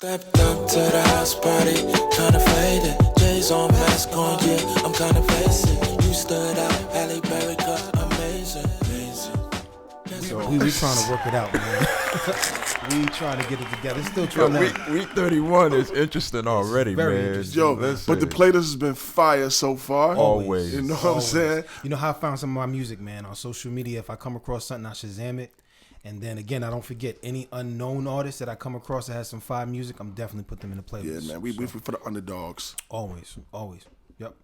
Stepped up to the house party, kinda faded. J's on mask on, yeah, I'm kinda basic. You stood out, Halle Berry cut, amazing. We trying to work it out, man. We trying to get it together. It's still trying to. Week 31 is interesting already, very man. interesting. Yo, Listen. but the playlist has been fire so far. Always. You know what I'm saying? You know how I found some of my music, man, on social media. If I come across something, I Shazam it. And then again, I don't forget any unknown artist that I come across that has some fire music. I'm definitely put them in the playlist. Yeah, man. We for the underdogs. Always. Yep.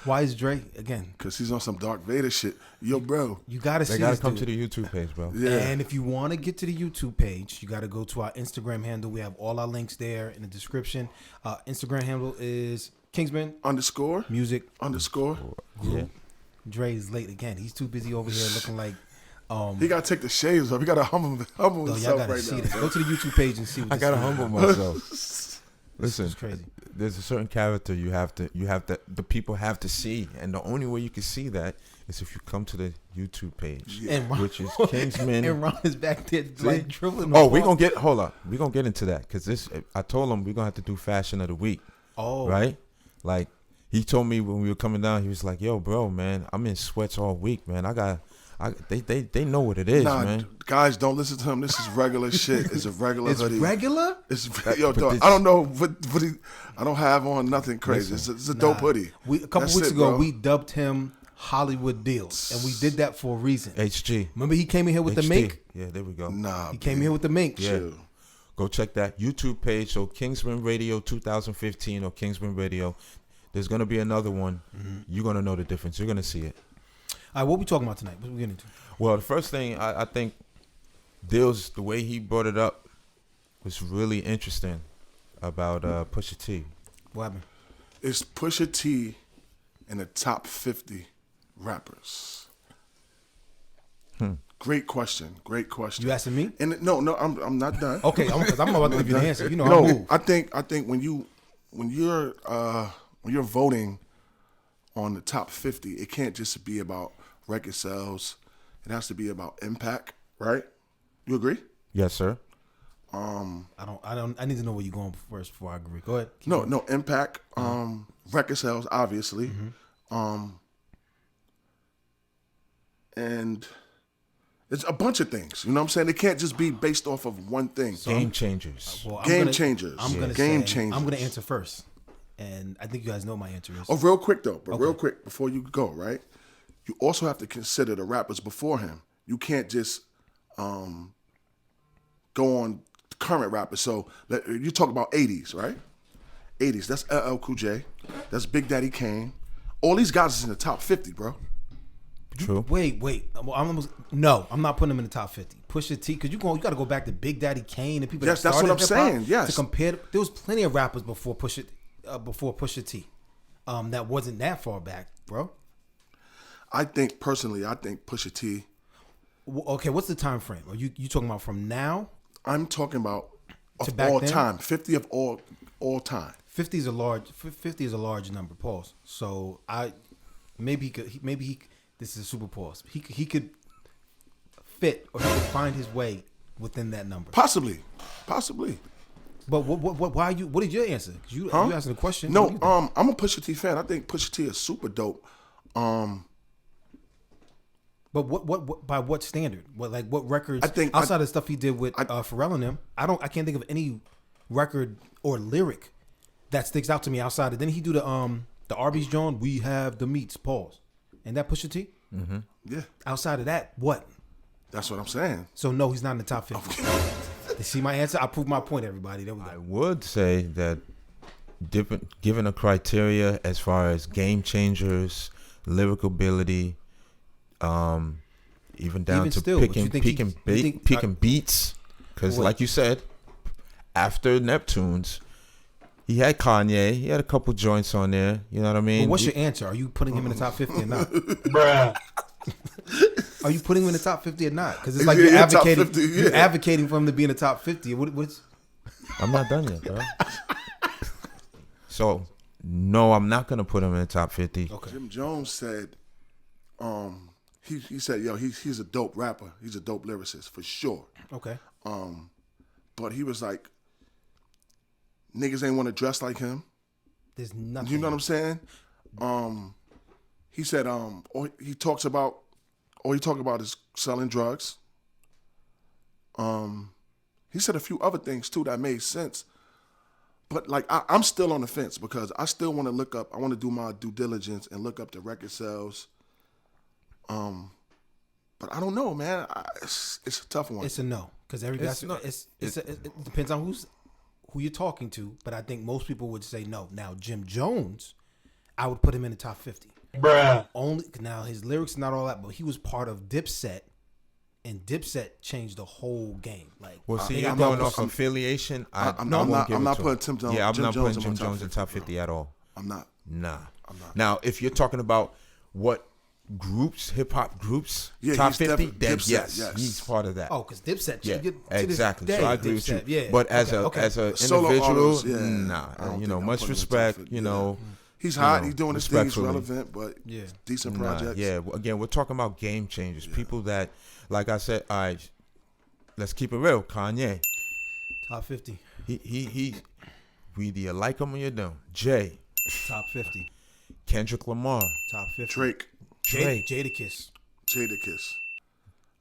Why is Dre again? Because he's on some Darth Vader shit. Yo, bro. You gotta see. They gotta this come dude. to the YouTube page, bro. Yeah. And if you want to get to the YouTube page, you got to go to our Instagram handle. We have all our links there in the description. Instagram handle is Kingsmen _. Music. Yeah. Dre is late again. He's too busy over here looking like. He got to take the shades off. He got to humble Y'all himself gotta right see now. this. Go to the YouTube page and see what I this gotta is. humble myself. Listen, It's crazy. there's a certain character you have to the people have to see, and the only way you can see that is if you come to the YouTube page, And Ron, which is Kingsmen. and Ron is back there like dribbling. Oh, we're gonna get into that because this. I told him we're gonna have to do fashion of the week. Oh, Right? Like he told me when we were coming down, he was like, "Yo, bro, man, I'm in sweats all week, man. They know what it is, man. Guys, don't listen to him. This is regular shit. It's a regular It's hoodie. regular. Yo, but dog, this- I don't know what I don't have on nothing crazy. It's a dope hoodie. A couple That's weeks it, ago, bro. we dubbed him Hollywood Deals, and we did that for a reason. HG. Remember, he came in here with the HT. mink. Yeah, there we go. Nah, He came in here with the mink. Yeah. chill. Go check that YouTube page. So Kingsman Radio 2015 or Kingsman Radio. There's gonna be another one. You're gonna know the difference. You're gonna see it. All right, what we talking about tonight? What we getting into? Well, the first thing I think Dills, the way he brought it up was really interesting about Pusha T. What happened? Is Pusha T in the top 50 rappers? Great question. You asking me? And no, I'm not done. Okay, because I'm about to give you the answer. You know, No, I move. I think when you're voting on the top 50, it can't just be about record sales. It has to be about impact, right? You agree? Yes, sir. I need to know where you're going first before I agree. Go ahead. No, impact. Record sales, obviously. And it's a bunch of things. You know what I'm saying? It can't just be based off of one thing. Game changers. Well, Game changers. I'm gonna Game say, changers. I'm gonna answer first, and I think you guys know my answer is. Oh, real quick though, real quick before you go, right? You also have to consider the rappers before him. You can't just go on current rappers. So you talk about 80s, right? 80s. That's LL Cool J. That's Big Daddy Kane. All these guys is in the top 50, bro. True. Wait. I'm not putting him in the top 50. Pusha T, because you got to go back to Big Daddy Kane and people. Yes, that that's what started I'm hip-hop saying, yes. To compare, there was plenty of rappers before Pusha T, that wasn't that far back, bro. I think Pusha T. Okay, what's the time frame? Are you talking about from now? I'm talking about of back all then? time. 50 of all time. 50 is a large number. Pause. So maybe he this is a super pause. He could fit or he could find his way within that number. Possibly. But what is your answer? 'Cause you asking a question. No, What do you think? I'm a Pusha T fan. I think Pusha T is super dope. But what by what standard? What records? I think outside of the stuff he did with Pharrell and them, I can't think of any record or lyric that sticks out to me outside of. Then he do the Arby's John. We have the meats. Pause. And that Pusha T. Mm-hmm. Yeah, Outside of that, what? that's what I'm saying. So no, he's not in the top 50. You see my answer? I proved my point, everybody. There we I go. would say that given a criteria as far as game changers, lyrical ability, even down Even to still, but you think picking beats, because What? like you said, after Neptunes, he had Kanye, he had a couple joints on there. You know what I mean? But what's your answer? Are you putting him in the top 50 or not? Bruh. Are you putting him in the top 50 or not? Because it's Yeah, like you're top advocating, 50, yeah. you're advocating for him to be in the top 50. What's I'm not done yet, bro. So no, I'm not gonna put him in the top 50. okay? Jim Jones said, he said, yo, he's a dope rapper. He's a dope lyricist for sure. Okay. But he was like, niggas ain't want to dress like him. There's nothing. You know what I'm saying? He said all he talked about is selling drugs. He said a few other things too that made sense. But like I'm still on the fence because I still want to look up. I want to do my due diligence and look up the record sales. But I don't know, man. It's a tough one. It's a no because it depends on who you're talking to. But I think most people would say no. Now Jim Jones, I would put him in the top 50. Bruh. Only now his lyrics not all that, but he was part of Dipset, and Dipset changed the whole game. Like, well, see, you're going off affiliation. I'm not putting Tim Jones. Yeah, I'm not putting Jim Jim Jones in top 50 at all. I'm not. Nah. I'm not. Now, if you're talking about what groups, hip hop groups, Yeah, top he's 50, Dipset, then yes, yes. he's part of that. oh, because Dipset, Yeah, to exactly. This day, So I agree with you. Dipset, yeah. But as Okay. an Solo individual, artist, yeah. I nah. don't You think know, I'm much putting him in respect. top 50, You know, yeah. He's hot. know, He's doing his things respectfully. relevant, but Yeah. decent nah, projects. yeah. Again, we're talking about game changers. People that, like I said, let's keep it real. Kanye, Top 50. he we either like him or you don't. Jay, Top 50. Kendrick Lamar, Top 50. Drake, Jadakiss.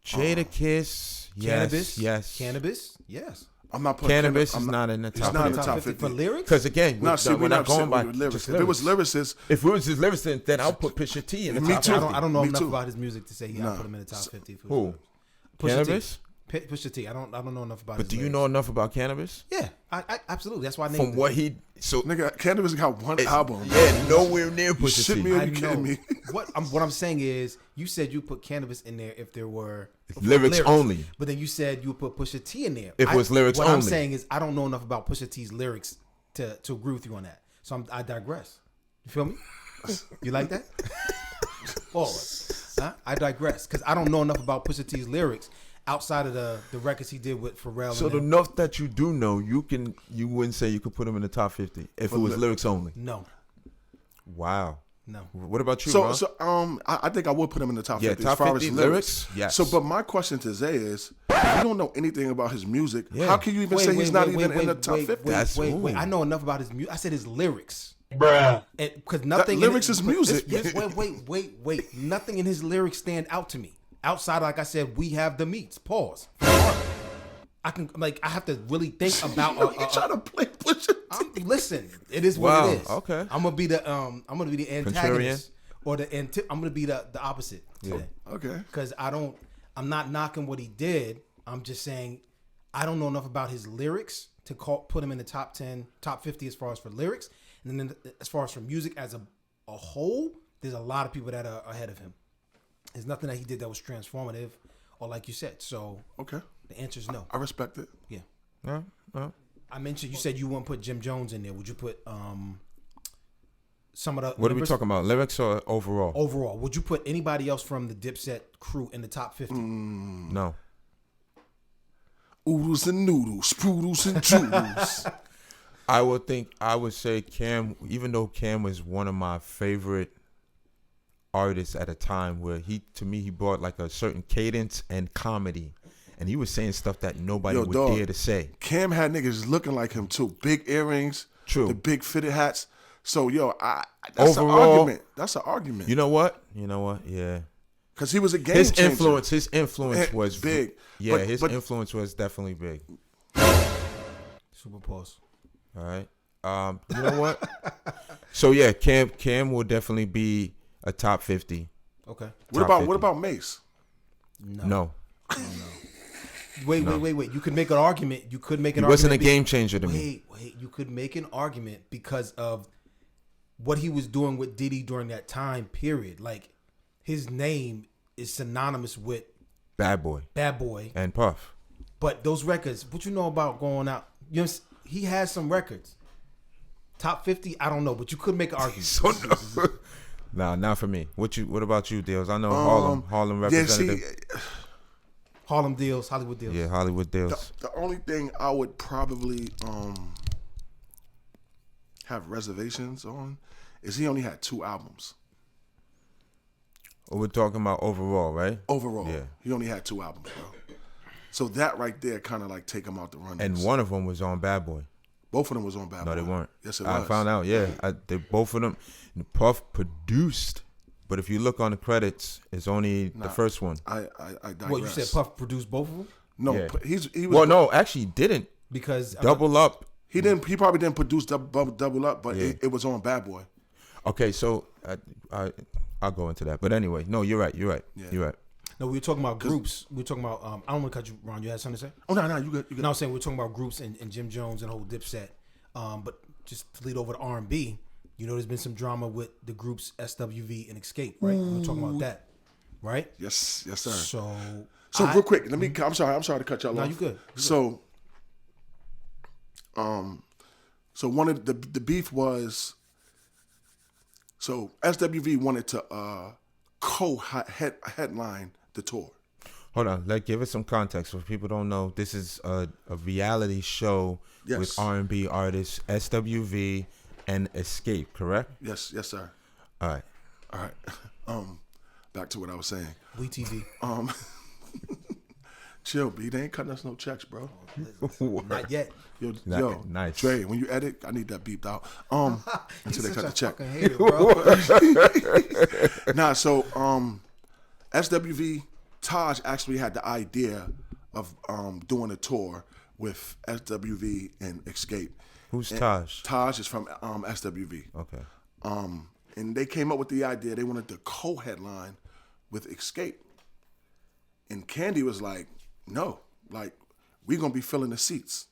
Jadakiss, Cannabis. yes. Cannabis. Yes. I'm not putting Cannabis I'm is not in the He's top not in 50. the top 50 for lyrics. Because again, No, see, we're not going by lyrics. just If it was lyrics. lyricists, If it was his lyrics, then I'll put Pusha T in the Me top too. 50. I don't know Me enough too. about his music to say I'll put him in the top 50. Who? Pusha Cannabis? T. Pusha T. I don't know enough about. But his do you lyrics. know enough about Cannabis? Yeah, I absolutely. That's why I named From it. what he nigga, Cannabis got one album. Yeah, nowhere near You Pusha shit T. me or I you know. kidding me? What I'm saying is, you said you put Cannabis in there if there were Lyrics only. but then you said you would put Pusha T in there. If it was lyrics what I'm only. saying is, I don't know enough about Pusha T's lyrics to agree with you on that. So I digress. You feel me? You like that? Huh? I digress because I don't know enough about Pusha T's lyrics outside of the records he did with Pharrell. So and them. enough that you do know, you wouldn't say you could put him in the top 50 if it was lyrics only. No. Wow. No. What about you, So, Ron? so I think I would put him in the top 50 top as far 50 as lyrics? Yes. So, but my question to Zay is, if you don't know anything about his music, Yeah. how can you even say he's not even in the top 50? Wait. I know enough about his music. I said his lyrics. Bruh. Because nothing. lyrics is music. Yes, wait. Nothing in his lyrics stand out to me. Outside, like I said, we have the meats. Pause. I have to really think about. You trying to play Pusha T? Listen, it is what it is. Okay. I'm gonna be the antagonist, or I'm gonna be the opposite today. Okay. Because I'm not knocking what he did. I'm just saying I don't know enough about his lyrics to put him in the top 10, top 50 as far as for lyrics, and then as far as for music as a whole, there's a lot of people that are ahead of him. There's nothing that he did that was transformative, or like you said. So Okay. the answer is no. I respect it. Yeah. No. I mentioned you said you wouldn't put Jim Jones in there. Would you put some of the? What are we talking about? Lyrics or overall? Overall, would you put anybody else from the Dipset crew in the top 50? No. Oodles and noodles, poodles and doodles. I would say Cam, even though Cam was one of my favorite artists at a time where he brought like a certain cadence and comedy. And he was saying stuff that nobody would dare to say. Cam had niggas looking like him too. Big earrings. True. The big fitted hats. So, that's Overall, an argument. That's an argument. You know what? Yeah. Because he was a game His changer. influence was big. Yeah, But- his but- influence was definitely big. Super pause. All right. You know what? So yeah, Cam will definitely be a top 50. Okay. What about Mace? No. Wait. You could make an argument. You could make an He argument. wasn't a game changer to me. Wait. You could make an argument because of what he was doing with Diddy during that time period. Like, his name is synonymous with Bad Boy and Puff. But those records, what you know about going out? You know, he has some records. Top 50, I don't know, but you could make an argument. So no. Nah, not for me. What about you, Deals? I know Harlem representative. Yeah, see, Harlem Deals, Hollywood Deals. Yeah, Hollywood Deals. the only thing I would probably have reservations on is he only had 2 albums. We're talking about overall, right? Overall. Yeah. He only had 2 albums, bro. So that right there kind of like take him out the run. And one of them was on Bad Boy. Both of them was on Bad Boy. No, they weren't. Yes, it I was. found out. Yeah, they both of them. Puff produced, but if you look on the credits, it's only the first one. I digress. What you said? Puff produced both of them No, Yeah. he was. Well, no, actually, he didn't. because Double Up. He didn't. He probably didn't produce Double Up, but it was on Bad Boy. Okay, so I'll go into that. But anyway, no, you're right. You're right. No, we were talking about groups. We were talking about. I don't want to cut you, Ron. You had something to say? Oh no, you good. No, I was saying we were talking about groups and Jim Jones and the whole Dipset. But just to lead over to R&B, you know, there's been some drama with the groups SWV and Xscape, right? We were talking about that, right? Yes, sir. So real quick, let me. I'm sorry to cut y'all off. No, you good. So one of the beef was, so SWV wanted to headline the tour. Hold on. Give us some context for people who don't know. This is a reality show with R&B artists SWV and Xscape, correct? Yes, sir. All right. Back to what I was saying. We TV. Chill, B. They ain't cutting us no checks, bro. Not yet. Yo, nice. Dre, when you edit, I need that beeped out. Until they cut the check. Hater, bro. So SWV, Taj actually had the idea of doing a tour with SWV and Xscape. Who's Taj? Taj is from SWV. Okay. And they came up with the idea they wanted to co-headline with Xscape. And Candy was like, no, like, we're going to be filling the seats.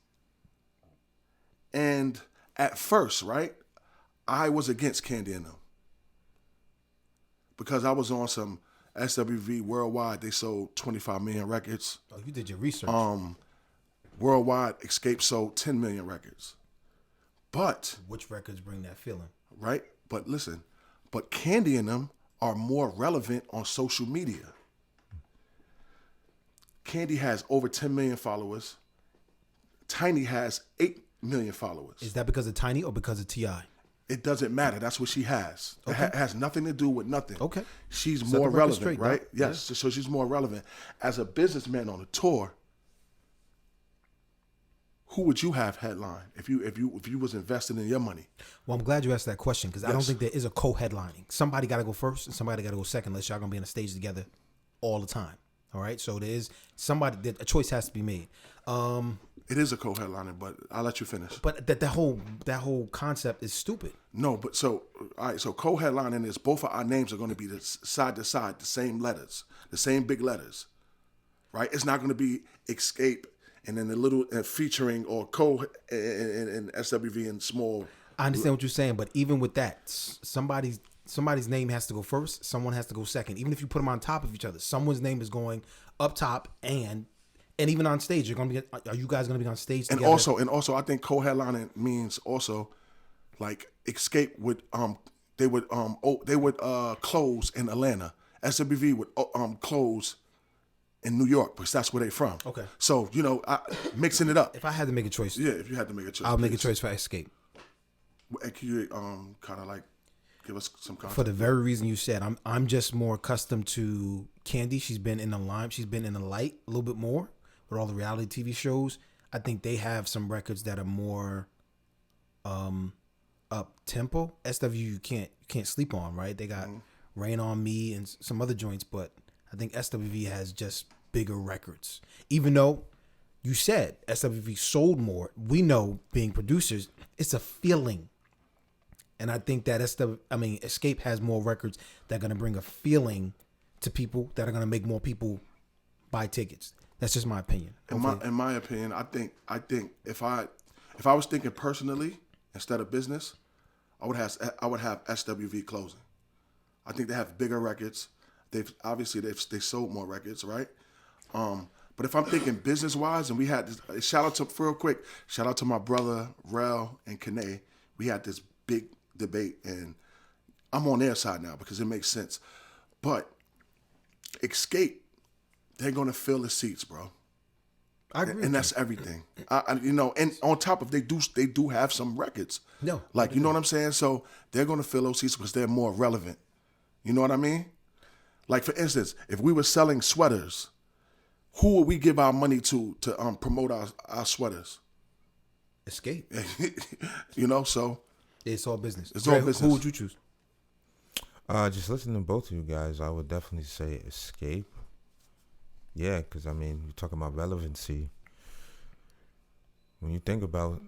And at first, right, I was against Candy and them. Because I was on some SWV worldwide. They sold 25 million records. Oh, you did your research. Worldwide, Xscape sold 10 million records. But which records bring that feeling? Right? But listen, but Candy and them are more relevant on social media. Candy has over 10 million followers. Tiny has 8 million followers. Is that because of Tiny or because of T.I.? It doesn't matter. That's what she has. Okay. It has nothing to do with nothing. Okay. She's Set more the record relevant, straight, right? though. Yes. Yeah. So she's more relevant. As a businessman on a tour, who would you have headline if you was investing in your money? Well, I'm glad you asked that question because I don't think there is a co-headlining. Somebody got to go first and somebody got to go second unless y'all going to be on a stage together all the time. All right? So there is somebody, a choice has to be made. It is a co-headliner, but I'll let you finish. But that whole concept is stupid. No, but so all right, so co-headlining is both of our names are going to be side to side, the same letters, the same big letters, right? It's not going to be Xscape and then the little featuring or and SWV and small. I understand what you're saying, but even with that, somebody's name has to go first. Someone has to go second. Even if you put them on top of each other, someone's name is going up top and even on stage. Are you guys going to be on stage together? And also, I think co-headlining means also like Xscape would they would close in Atlanta. SWV would close in New York because that's where they from. Okay. So mixing it up. If I had to make a choice, if you had to make a choice, I'll make a choice for Xscape. Can you kind of like give us some context? For the very reason you said, I'm just more accustomed to Candy. She's been in the line. She's been in the light a little bit more with all the reality TV shows. I think they have some records that are more up tempo. SW you can't sleep on, right? They got Rain on Me and some other joints, but I think SWV has just bigger records. Even though you said SWV sold more, we know being producers, it's a feeling. And I think that Xscape has more records that are going to bring a feeling to people that are going to make more people buy tickets. That's just my opinion. In my opinion, I think if I was thinking personally instead of business, I would have SWV closing. I think they have bigger records. They sold more records, right? But if I'm thinking business wise, and we had this, shout out to my brother Rel and Kane. We had this big debate, and I'm on their side now because it makes sense. But Xscape, they're gonna fill the seats, bro. I agree, and that's everything. And on top of they do have some records. No, like you know what I'm saying. So they're gonna fill those seats because they're more relevant. You know what I mean? Like for instance, if we were selling sweaters, who would we give our money to promote our sweaters? Xscape. You know, so It's all business. It's Dre, all business. Who would you choose? Just listening to both of you guys, I would definitely say Xscape. Yeah, because I mean, you're talking about relevancy. When you think about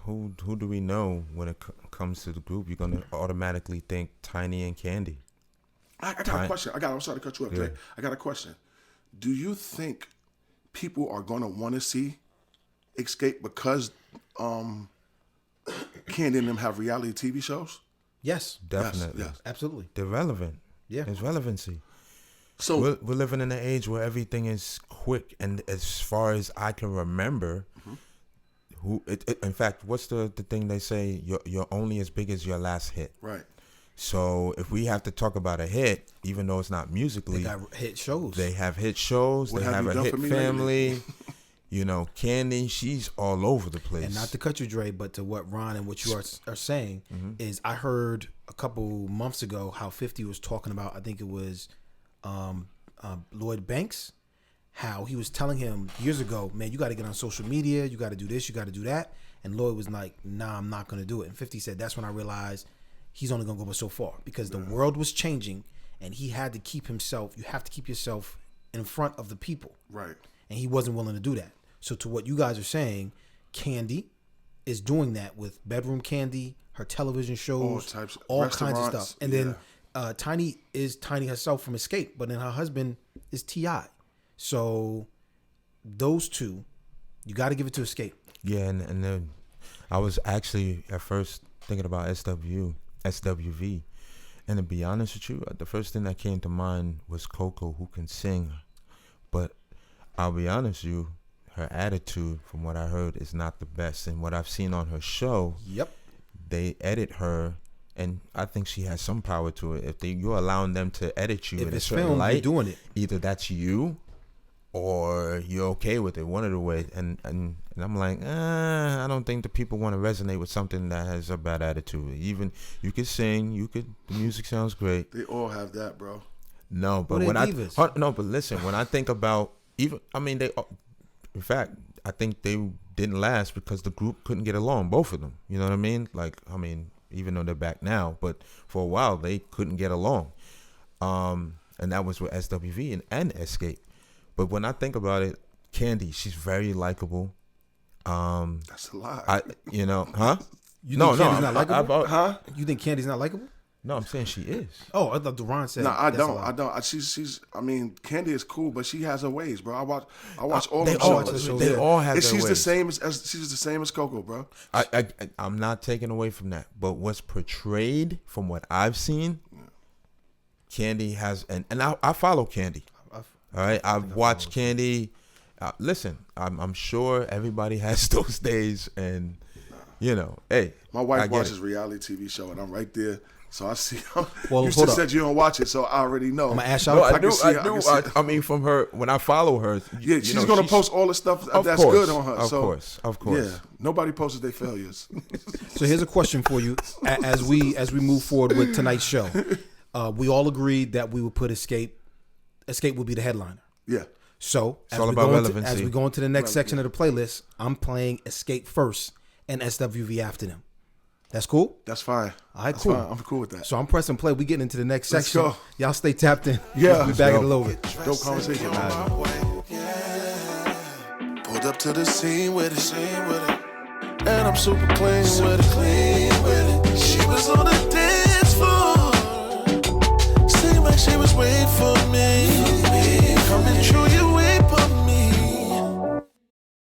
who do we know when it comes to the group, you're gonna automatically think Tiny and Candy. I got a question. I'm sorry to cut you off, Jay. Yeah. I got a question. Do you think people are gonna want to see Xscape because Candy and them have reality TV shows? Yes. Definitely, Yes. Absolutely. they're relevant. Yeah. It's relevancy. So We're living in an age where everything is quick, and as far as I can remember, in fact, what's the thing they say? You're only as big as your last hit. right. So if we have to talk about a hit, even though it's not musically, They got hit shows. they have hit shows. What They have have you a done hit for me family. You know, Candy, she's all over the place. And not to cut you, Dre, but to what Ron and what you are saying is, I heard a couple months ago how 50 was talking about, I think it was Lloyd Banks, how he was telling him years ago, man, you got to get on social media, you got to do this, you got to do that. And Lloyd was like, nah, I'm not going to do it. And 50 said, that's when I realized he's only going to go so far because the world was changing and he had to keep himself, you have to keep yourself in front of the people. Right. And he wasn't willing to do that. So to what you guys are saying, Candy is doing that with Bedroom Candy, her television shows, all kinds of stuff. And then Tiny is Tiny herself from Xscape, but then her husband is T.I. So those two, you got to give it to Xscape. Yeah, and then I was actually at first thinking about SWV. And to be honest with you, the first thing that came to mind was Coco, who can sing. But I'll be honest with you, her attitude, from what I heard, is not the best. And what I've seen on her show, they edit her, and I think she has some power to it. If you're allowing them to edit you If in a it's certain filmed, light, you're doing it. either that's you or you're okay with it, one of the ways. And I'm like, I don't think the people want to resonate with something that has a bad attitude. Even you could sing, the music sounds great. They all have that, bro. No, but but listen, when I think about in fact, I think they didn't last because the group couldn't get along, both of them. You know what I mean? Even though they're back now, but for a while they couldn't get along. And that was with SWV and Xscape. But when I think about it, Candy, she's very likable. That's a lie. You think Candy's not likable? You think Candy's not likable? No, I'm saying she is. Oh, I thought Duran said. No, I don't. She's. I mean, Candy is cool, but she has her ways, bro. I watch all the shows. They all have their she's ways. She's the same as Coco, bro. I'm not taking away from that, but what's portrayed from what I've seen, Candy has, and I follow Candy. All right, I've watched Candy. Listen, I'm sure everybody has those days, and hey, my wife watches reality TV show, and I'm right there. So I see. Well, you just said you don't watch it, so I already know. I'm gonna ask y'all. I do. I mean, from her, when I follow her, she's gonna post all the stuff that's good on her. Of course. Yeah, nobody posts their failures. So here's a question for you: as we move forward with tonight's show, we all agreed that we would put Xscape. Xscape would be the headliner. Yeah. So it's all about relevancy. As we go into the next section of the playlist, I'm playing Xscape first and SWV after them. That's cool? That's fine. All right, That's cool. fine. I'm cool with that. So I'm pressing play. We getting into the next section. Let's go. Y'all stay tapped in. Yeah. We'll be back in a little bit. Dope conversation. Pulled up to the scene with it. And I'm super clean with it. She was on the dance floor. Seemed like she was waiting for me.